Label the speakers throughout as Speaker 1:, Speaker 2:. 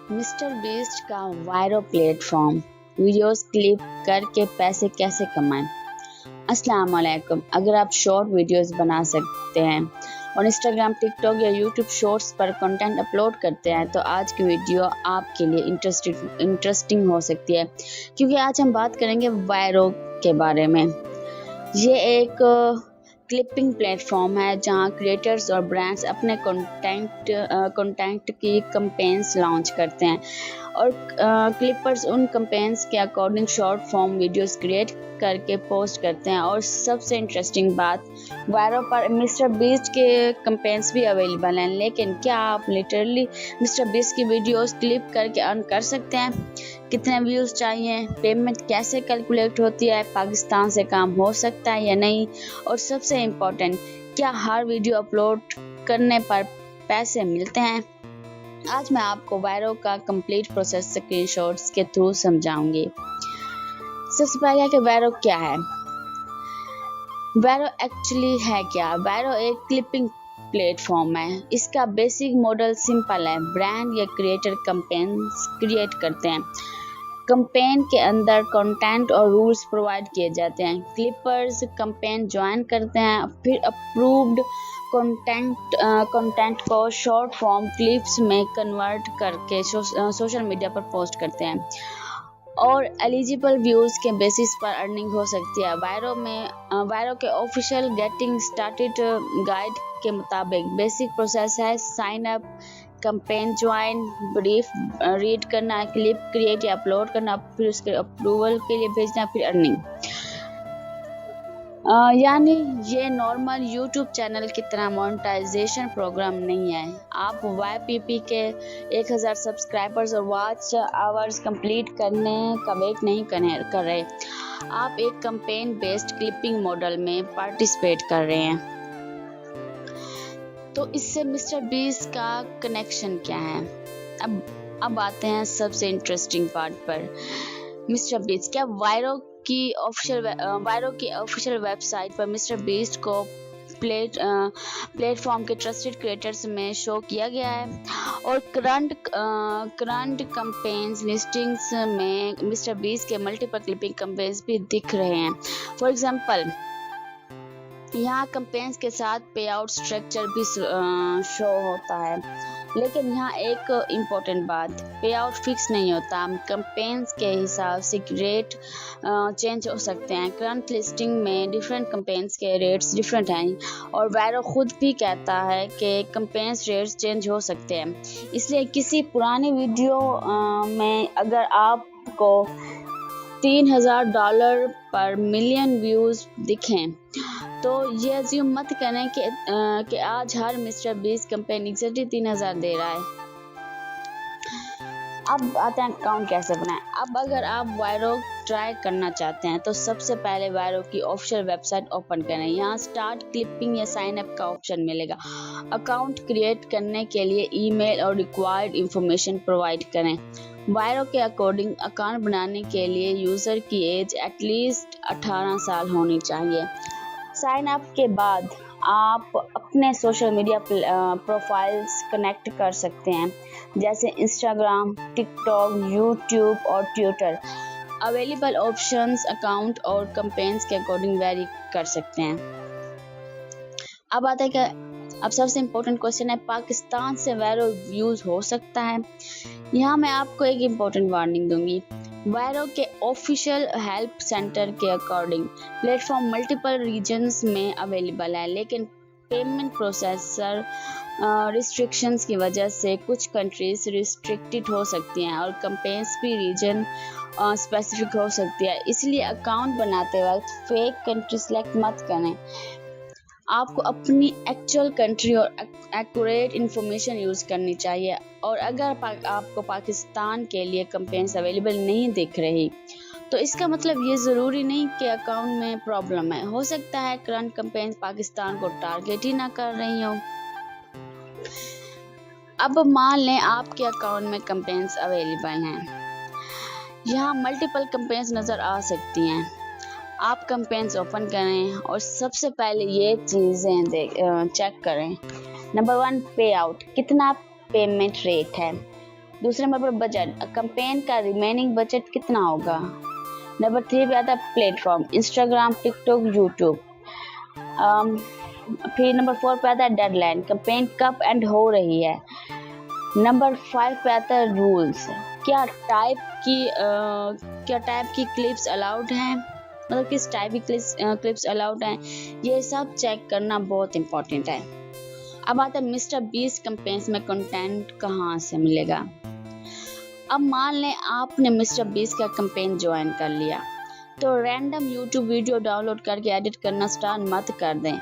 Speaker 1: Mister beast का viral platform, videos clip करके पैसे कैसे कमाएं। अस्सलाम वालेकुम। अगर आप शॉर्ट वीडियोस बना सकते हैं और इंस्टाग्राम, टिकटॉक या यूट्यूब शॉर्ट्स पर कंटेंट अपलोड करते हैं तो आज की वीडियो आपके लिए इंटरेस्टिंग हो सकती है, क्योंकि आज हम बात करेंगे वायरल के बारे में। ये एक क्लिपिंग प्लेटफॉर्म है जहां क्रिएटर्स और ब्रांड्स अपने कंटेंट की कैंपेन्स लॉन्च करते हैं और क्लिपर्स उन कैंपेन्स के according short form videos create करके पोस्ट करते हैं। और सबसे इंटरेस्टिंग बात, वायरल पर मिस्टर बीस्ट के कैंपेन्स भी अवेलेबल हैं, लेकिन क्या आप लिटरली मिस्टर बीस्ट की वीडियोस क्लिप करके अर्न कर सकते हैं? कितने व्यूज चाहिए, पेमेंट कैसे कैलकुलेट होती है, पाकिस्तान से काम हो सकता है या नहीं, और सबसे इम्पोर्टेंट, क्या हर वीडियो अपलोड करने पर पैसे मिलते हैं? आज मैं आपको वायरल का कंप्लीट प्रोसेस स्क्रीनशॉट्स के थ्रू समझाऊंगी। सबसे पहले कि वायरल क्या है। वायरल एक्चुअली है क्या? वायरल एक क्लिपिंग प्लेटफॉर्म है। इसका बेसिक मॉडल सिंपल है। ब्रांड या क्रिएटर कैंपेन्स क्रिएट करते हैं। कैंपेन के अंदर कंटेंट और रूल्स प्रोवाइड किए जाते हैं। क्लिपर्स कैंपेन ज्वाइन करते हैं, फिर अप्रूव्ड कंटेंट को शॉर्ट फॉर्म क्लिप्स में कन्वर्ट करके सोशल मीडिया पर पोस्ट करते हैं और एलिजिबल व्यूज के बेसिस पर अर्निंग हो सकती है। वायरल के ऑफिशियल गेटिंग स्टार्टेड गाइड के मुताबिक बेसिक प्रोसेस है: sign up, campaign join, brief read करना, क्लिप क्रिएट या अपलोड करना, फिर उसके अप्रूवल के लिए भेजना, फिर अर्निंग। यानी ये नॉर्मल यूट्यूब चैनल की तरह मोनेटाइजेशन प्रोग्राम नहीं है। आप YPP के 1000 सब्सक्राइबर्स और वॉच आवर्स कंप्लीट करने का वेट नहीं कर रहे। आप एक कैंपेन बेस्ड क्लिपिंग मॉडल में पार्टिसिपेट कर रहे हैं। तो इससे मिस्टर बीस्ट का कनेक्शन क्या है? अब आते हैं सबसे इंटरेस्टिंग पार्ट पर। मिस्टर बीस्ट क्या वायरल की ऑफिशियल वेबसाइट पर मिस्टर बीस्ट को प्लेटफॉर्म के ट्रस्टेड क्रिएटर्स में शो किया गया है और करंट कैंपेन्स लिस्टिंग्स में मिस्टर बीस्ट के मल्टीपल क्लिपिंग कैंपेन्स भी दिख रहे हैं। फॉर एग्जांपल, यहाँ कैंपेन्स के साथ पे आउट स्ट्रक्चर भी शो होता है, लेकिन यहाँ एक इम्पोर्टेंट बात, पे आउट फिक्स नहीं होता। कैंपेन्स के हिसाब से रेट चेंज हो सकते हैं। करंट लिस्टिंग में डिफरेंट कैंपेन्स के रेट्स डिफरेंट हैं और वायरल खुद भी कहता है कि कैंपेन्स रेट्स चेंज हो सकते हैं। इसलिए किसी पुरानी वीडियो में अगर आपको $3000 पर मिलियन व्यूज दिखें तो ये अज्यूम मत करें कि आज हर मिस्टर बीस्ट कैंपेन एग्जैक्टली 3000 दे रहा है। अब आते हैं अकाउंट कैसे बनाएं। अब अगर आप वायरल ट्राई करना चाहते हैं तो सबसे पहले वायरल की ऑफिशियल वेबसाइट ओपन करें। यहाँ स्टार्ट क्लिपिंग या साइन अप का ऑप्शन मिलेगा। अकाउंट क्रिएट करने के लिए ईमेल और रिक्वायर्ड इंफॉर्मेशन प्रोवाइड करें। वायरल के अकॉर्डिंग अकाउंट बनाने के लिए यूजर की एज एटलीस्ट 18 साल होनी चाहिए। साइन अप के बाद आप अपने सोशल मीडिया प्रोफाइल्स कनेक्ट कर सकते हैं, जैसे इंस्टाग्राम, टिकटॉक, यूट्यूब और ट्विटर। अवेलेबल ऑप्शंस अकाउंट और कैंपेन्स के अकॉर्डिंग वेरी कर सकते हैं। अब आता है कि अब सबसे इम्पोर्टेंट क्वेश्चन है, पाकिस्तान से वायरल व्यूज हो सकता है? यहाँ मैं आपको एक इम्पोर्टेंट वार्निंग दूंगी। वायरल के ऑफिशियल हेल्प सेंटर के अकॉर्डिंग प्लेटफॉर्म मल्टीपल रीजन्स में अवेलेबल है, लेकिन पेमेंट प्रोसेसर रिस्ट्रिक्शंस की वजह से कुछ कंट्रीज रिस्ट्रिक्टेड हो सकती हैं और कैंपेन्स भी रीजन स्पेसिफिक हो सकती है। इसलिए अकाउंट बनाते वक्त फेक कंट्री सेलेक्ट मत करें। आपको अपनी एक्चुअल कंट्री और एक्यूरेट इंफॉर्मेशन यूज़ करनी चाहिए। और अगर आपको पाकिस्तान के लिए कैंपेन्स अवेलेबल नहीं दिख रही तो इसका मतलब ये ज़रूरी नहीं कि अकाउंट में प्रॉब्लम है। हो सकता है करंट कैंपेन्स पाकिस्तान को टारगेट ही ना कर रही हो। अब मान लें आपके अकाउंट में कैंपेन्स अवेलेबल हैं। यहाँ मल्टीपल कैंपेन्स नज़र आ सकती हैं। आप कैंपेन्स ओपन करें और सबसे पहले ये चीज़ें चेक करें। नंबर 1, पे आउट, कितना पेमेंट रेट है। दूसरे नंबर पर बजट, कंपेन का रिमेनिंग बजट कितना होगा। नंबर 3 पे आता है प्लेटफॉर्म, इंस्टाग्राम, टिकटॉक, यूट्यूब। फिर नंबर 4 पे आता है डेडलाइन, कंपेन कब एंड हो रही है। नंबर 5 पे आता है रूल्स, क्या टाइप की क्लिप्स अलाउड हैं, मतलब किस टाइप की क्लिप्स अलाउड हैं, ये सब चेक करना बहुत इंपॉर्टेंट है। अब आता है मिस्टर बीस्ट कैंपेन्स में कंटेंट कहाँ से मिलेगा। अब मान लें आपने मिस्टर बीस्ट का कैंपेन ज्वाइन कर लिया, तो रैंडम यूट्यूब वीडियो डाउनलोड करके एडिट करना स्टार्ट मत कर दें।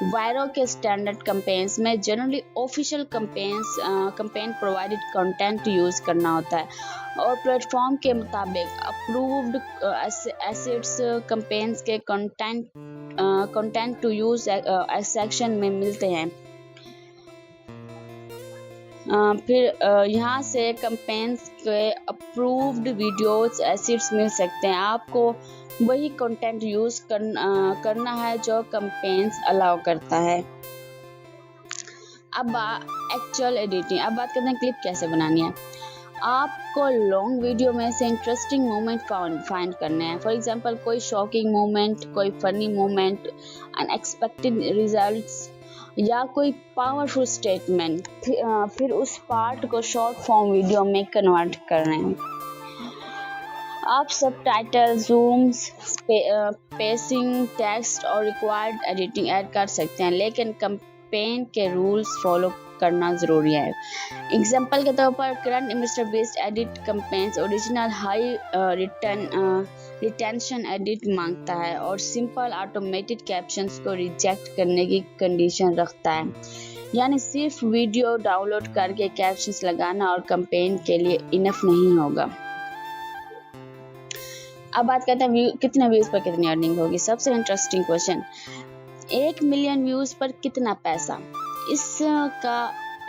Speaker 1: वायरो के स्टैंडर्ड कैंपेन्स में generally official campaign provided content use करना होता है और प्लेटफॉर्म के मुताबिक अप्रूव्ड एसेट्स कैंपेन्स के कंटेंट टू यूज सेक्शन में मिलते हैं। फिर यहाँ से कैंपेन्स के अप्रूव्ड वीडियोस एसेट्स मिल सकते हैं। आपको वही कंटेंट यूज करना है जो कैंपेन्स अलाउ करता है। अब एक्चुअल एडिटिंग, अब बात करते हैं क्लिप कैसे बनानी है। आपको लॉन्ग वीडियो में से इंटरेस्टिंग मोमेंट फाइंड करने हैं। फॉर एग्जांपल कोई शॉकिंग मोमेंट, कोई फनी मोमेंट, अनएक्सपेक्टेड रिजल्ट्स या कोई पावरफुल स्टेटमेंट, फिर उस पार्ट को शॉर्ट फॉर्म वीडियो में कन्वर्ट कर रहे हैं। आप सबटाइटल, जूम्स, पेसिंग, टेक्स्ट और रिक्वायर्ड एडिटिंग ऐड कर सकते हैं, लेकिन कैंपेन के रूल्स फॉलो करना जरूरी है। एग्जांपल के तौर पर current mister beast edit campaigns original high retention edit मांगता है और सिंपल ऑटोमेटेड कैप्शंस को रिजेक्ट करने की कंडीशन रखता है, यानी सिर्फ वीडियो डाउनलोड करके कैप्शंस लगाना और कैंपेन के लिए इनफ नहीं होगा। अब बात करते हैं कितने व्यूज पर कितनी अर्निंग होगी। सबसे इंटरेस्टिंग क्वेश्चन, 1 मिलियन व्यूज पर कितना पैसा। इसका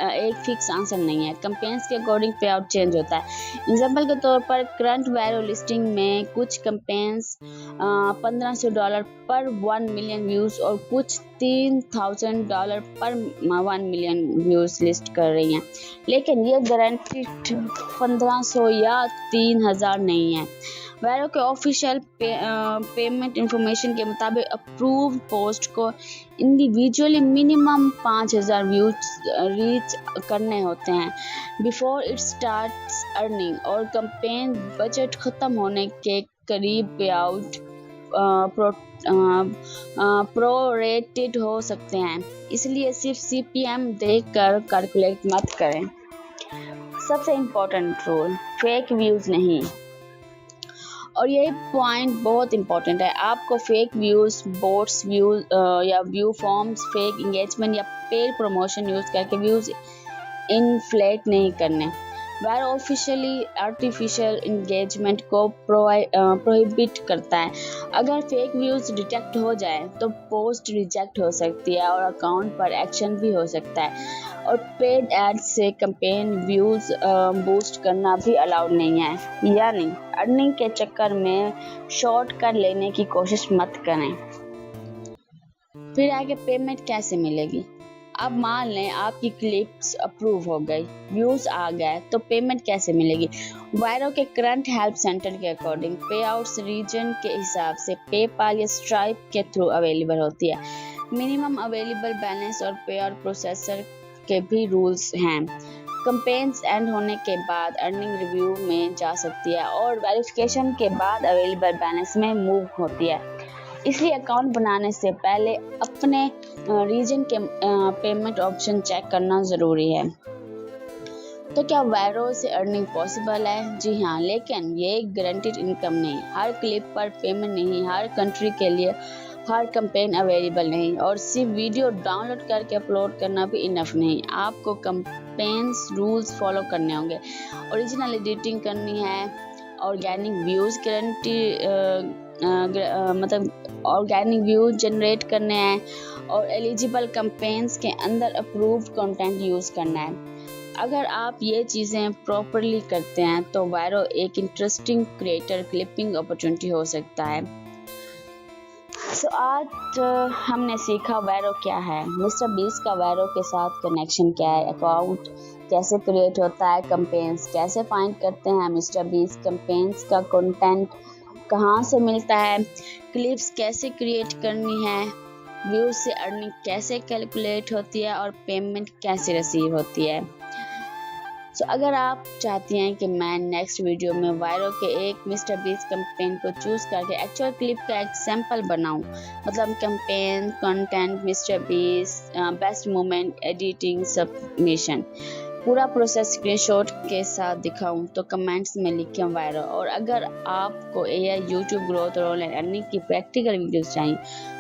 Speaker 1: एक फिक्स आंसर नहीं है, कैंपेन्स के अकॉर्डिंग पे आउट चेंज होता है। एग्जांपल के तौर पर करंट वायरल लिस्टिंग में कुछ कैंपेन्स $1500 पर 1 मिलियन व्यूज और कुछ $3000 पर 1 मिलियन व्यूज लिस्ट कर रही हैं, लेकिन ये गारंटी 1500 या 3000 नहीं है। वायरो के ऑफिशियल पेमेंट इंफॉर्मेशन के मुताबिक अप्रूव्ड पोस्ट को इंडिविजुअली मिनिमम 5000 व्यूज रीच करने होते हैं बिफोर इट स्टार्ट्स अर्निंग, और कैंपेन बजट खत्म होने के करीब पे आउट प्रोरेटेड हो सकते हैं, इसलिए सिर्फ CPM देखकर कैलकुलेट मत करें। सबसे इम्पोर्टेंट रूल, फेक व्यूज नहीं, और यही पॉइंट बहुत इंपॉर्टेंट है। आपको फेक व्यूज, बोट्स व्यूज या व्यू फॉर्म्स, फेक एंगेजमेंट या पेड प्रमोशन यूज करके व्यूज इन्फ्लेट नहीं करने। वायरो ऑफिशियली आर्टिफिशियल एंगेजमेंट को प्रोहिबिट करता है। अगर फेक व्यूज डिटेक्ट हो जाए तो पोस्ट रिजेक्ट हो सकती है और अकाउंट पर एक्शन भी हो सकता है, और पेड एड्स से कैंपेन व्यूज बूस्ट करना भी अलाउड नहीं है, यानी अर्निंग के चक्कर में शॉर्टकट लेने की कोशिश मत करें। फिर आगे पेमेंट कैसे मिलेगी। अब मान लें आपकी क्लिप्स अप्रूव हो गई, व्यूज आ गए, तो पेमेंट कैसे मिलेगी। वायरो के करंट हेल्प सेंटर के अकॉर्डिंग पे आउट्स रीजन के हिसाब से पेपाल या स्ट्राइप के थ्रू अवेलेबल होती है। मिनिमम अवेलेबल बैलेंस और पे आउट प्रोसेसर के भी रूल्स हैं। कैंपेन्स एंड होने के बाद अर्निंग रिव्यू में जा सकती है और वेरिफिकेशन के बाद अवेलेबल बैलेंस में मूव होती है, इसलिए अकाउंट बनाने से पहले अपने रीजन के पेमेंट ऑप्शन चेक करना ज़रूरी है। तो क्या वायरो से अर्निंग पॉसिबल है? जी हाँ, लेकिन ये गारंटीड इनकम नहीं, हर क्लिप पर पेमेंट नहीं, हर कंट्री के लिए हर कैंपेन अवेलेबल नहीं, और सिर्फ वीडियो डाउनलोड करके अपलोड करना भी इनफ नहीं। आपको कैंपेन्स रूल्स फॉलो करने होंगे, ओरिजिनल एडिटिंग करनी है, ऑर्गेनिक व्यूज़ मतलब ऑर्गेनिक व्यूज जनरेट करने हैं, और एलिजिबल कैंपेन्स के अंदर अप्रूव्ड कंटेंट यूज़ करना है। अगर आप ये चीज़ें प्रॉपरली करते हैं तो वायरो एक इंटरेस्टिंग क्रिएटर क्लिपिंग अपॉर्चुनिटी हो सकता है। आज हमने सीखा वायरो क्या है, मिस्टर बीस्ट का वायरो के साथ कनेक्शन क्या है, अकाउंट कैसे क्रिएट होता है, कैंपेन्स कैसे फाइंड करते हैं मिस्टर बीस्ट, कैंपेन्स का कंटेंट कहाँ से मिलता है, क्लिप्स कैसे क्रिएट करनी है, व्यूज से अर्निंग कैसे कैलकुलेट होती है और पेमेंट कैसे रिसीव होती है। अगर आप चाहती हैं कि मैं नेक्स्ट वीडियो में वायरो के एक मिस्टर बीस्ट कैंपेन को चूज करके एक्चुअल क्लिप का एग्जांपल बनाऊं, मतलब campaign, content, mister beast, best moment, editing, submission, पूरा प्रोसेस स्क्रीनशॉट के साथ दिखाऊं तो कमेंट्स में लिखें वायरो। और अगर आपको एआई, यूट्यूब ग्रोथ और ऑनलाइन अर्निंग की प्रैक्टिकल वीडियोस चाहिए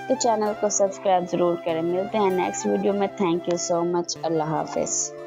Speaker 1: तो चैनल को सब्सक्राइब जरूर करें। मिलते हैं नेक्स्ट वीडियो में। Thank you so much. Allah Hafiz.